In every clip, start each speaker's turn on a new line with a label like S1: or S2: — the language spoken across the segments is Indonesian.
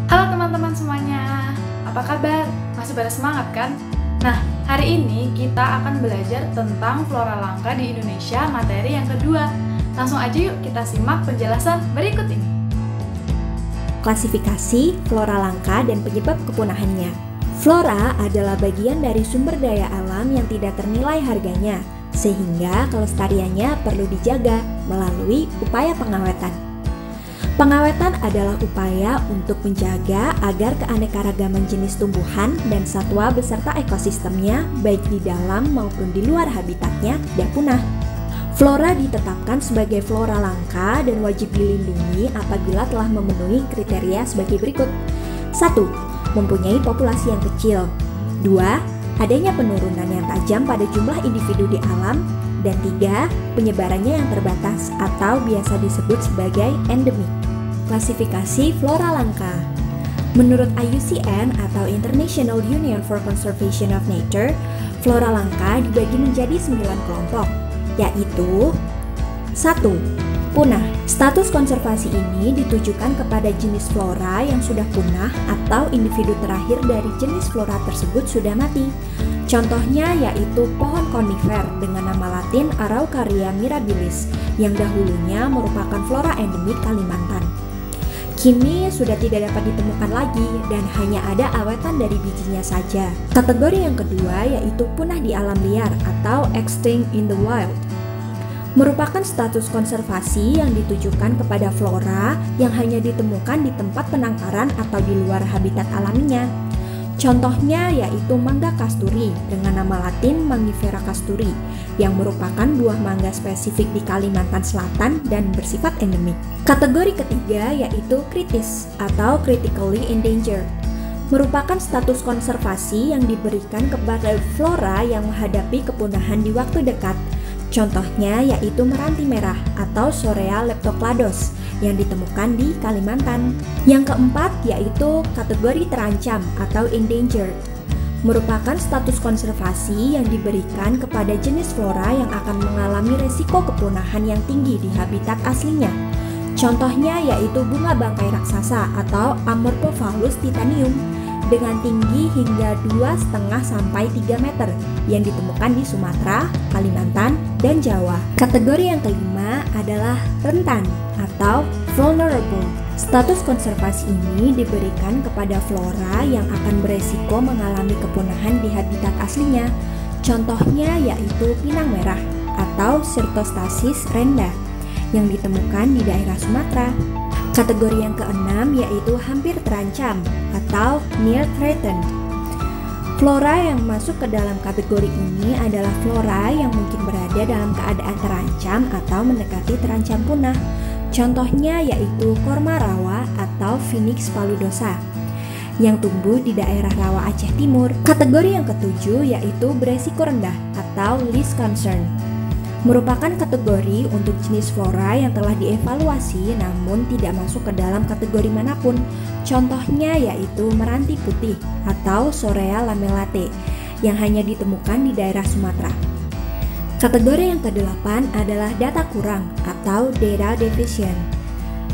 S1: Halo teman-teman semuanya, apa kabar? Masih pada semangat kan? Nah, hari ini kita akan belajar tentang flora langka di Indonesia materi yang kedua. Langsung aja yuk kita simak penjelasan berikut ini.
S2: Klasifikasi flora langka dan penyebab kepunahannya. Flora adalah bagian dari sumber daya alam yang tidak ternilai harganya, sehingga kelestariannya perlu dijaga melalui upaya pengawetan. Pengawetan adalah upaya untuk menjaga agar keanekaragaman jenis tumbuhan dan satwa beserta ekosistemnya, baik di dalam maupun di luar habitatnya, tidak punah. Flora ditetapkan sebagai flora langka dan wajib dilindungi apabila telah memenuhi kriteria sebagai berikut. 1. Mempunyai populasi yang kecil. 2. Adanya penurunan yang tajam pada jumlah individu di alam. Dan 3. Penyebarannya yang terbatas atau biasa disebut sebagai endemik. Klasifikasi flora langka. Menurut IUCN atau International Union for Conservation of Nature, flora langka dibagi menjadi 9 kelompok, yaitu 1. Punah. Status konservasi ini ditujukan kepada jenis flora yang sudah punah atau individu terakhir dari jenis flora tersebut sudah mati. Contohnya yaitu pohon konifer dengan nama latin Araucaria mirabilis yang dahulunya merupakan flora endemik Kalimantan. Kini sudah tidak dapat ditemukan lagi dan hanya ada awetan dari bijinya saja. Kategori yang kedua yaitu punah di alam liar atau extinct in the wild. Merupakan status konservasi yang ditujukan kepada flora yang hanya ditemukan di tempat penangkaran atau di luar habitat alaminya. Contohnya yaitu mangga kasturi dengan nama latin Mangifera casturi yang merupakan buah mangga spesifik di Kalimantan Selatan dan bersifat endemik. Kategori ketiga yaitu kritis atau critically endangered. Merupakan status konservasi yang diberikan kepada flora yang menghadapi kepunahan di waktu dekat. Contohnya yaitu meranti merah atau Sorea leptoclados yang ditemukan di Kalimantan. Yang keempat yaitu kategori terancam atau endangered. Merupakan status konservasi yang diberikan kepada jenis flora yang akan mengalami resiko kepunahan yang tinggi di habitat aslinya. Contohnya yaitu bunga bangkai raksasa atau Amorphophallus titanium dengan tinggi hingga 2,5 sampai 3 meter yang ditemukan di Sumatera, Kalimantan, dan Jawa. Kategori yang kelima adalah rentan atau vulnerable. Status konservasi ini diberikan kepada flora yang akan beresiko mengalami kepunahan di habitat aslinya. Contohnya yaitu pinang merah atau Syrtostasis renda yang ditemukan di daerah Sumatera. Kategori yang keenam yaitu hampir terancam atau near threatened. Flora yang masuk ke dalam kategori ini adalah flora yang mungkin berada dalam keadaan terancam atau mendekati terancam punah. Contohnya yaitu korma rawa atau Phoenix paludosa yang tumbuh di daerah rawa Aceh Timur. Kategori yang ketujuh yaitu beresiko rendah atau least concern. Merupakan kategori untuk jenis flora yang telah dievaluasi namun tidak masuk ke dalam kategori manapun. Contohnya yaitu meranti putih atau Sorea lamellate yang hanya ditemukan di daerah Sumatera. Kategori yang ke-8 adalah data kurang atau data deficient.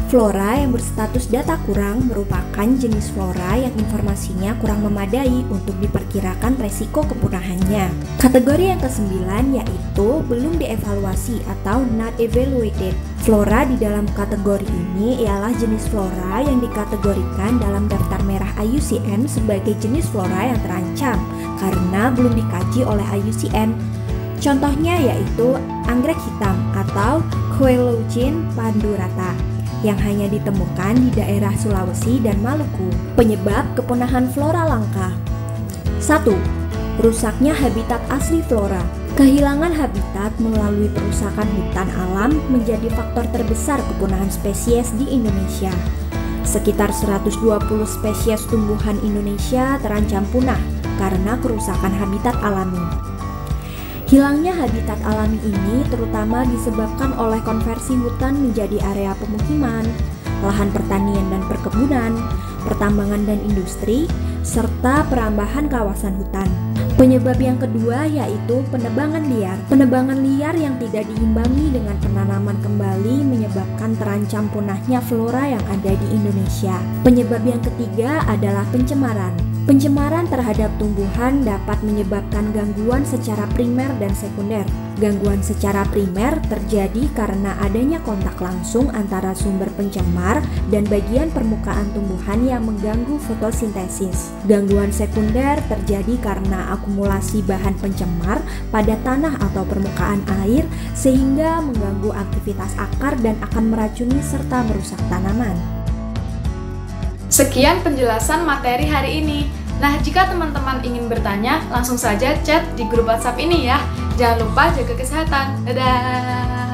S2: Flora yang berstatus data kurang merupakan jenis flora yang informasinya kurang memadai untuk diperkirakan resiko kepunahannya. Kategori yang ke-9 yaitu belum dievaluasi atau not evaluated. Flora di dalam kategori ini ialah jenis flora yang dikategorikan dalam daftar merah IUCN sebagai jenis flora yang terancam karena belum dikaji oleh IUCN. Contohnya yaitu anggrek hitam atau Coelurcin pandurata yang hanya ditemukan di daerah Sulawesi dan Maluku. Penyebab kepunahan flora langka. 1. Rusaknya habitat asli flora. Kehilangan habitat melalui perusakan hutan alam menjadi faktor terbesar kepunahan spesies di Indonesia. Sekitar 120 spesies tumbuhan Indonesia terancam punah karena kerusakan habitat alami. Hilangnya habitat alami ini terutama disebabkan oleh konversi hutan menjadi area pemukiman, lahan pertanian dan perkebunan, pertambangan dan industri, serta perambahan kawasan hutan. Penyebab yang kedua yaitu penebangan liar. Penebangan liar yang tidak diimbangi dengan penanaman kembali menyebabkan terancam punahnya flora yang ada di Indonesia. Penyebab yang ketiga adalah pencemaran. Pencemaran terhadap tumbuhan dapat menyebabkan gangguan secara primer dan sekunder. Gangguan secara primer terjadi karena adanya kontak langsung antara sumber pencemar dan bagian permukaan tumbuhan yang mengganggu fotosintesis. Gangguan sekunder terjadi karena akumulasi bahan pencemar pada tanah atau permukaan air sehingga mengganggu aktivitas akar dan akan meracuni serta merusak tanaman.
S1: Sekian penjelasan materi hari ini. Nah, jika teman-teman ingin bertanya, langsung saja chat di grup WhatsApp ini ya. Jangan lupa jaga kesehatan. Dadah!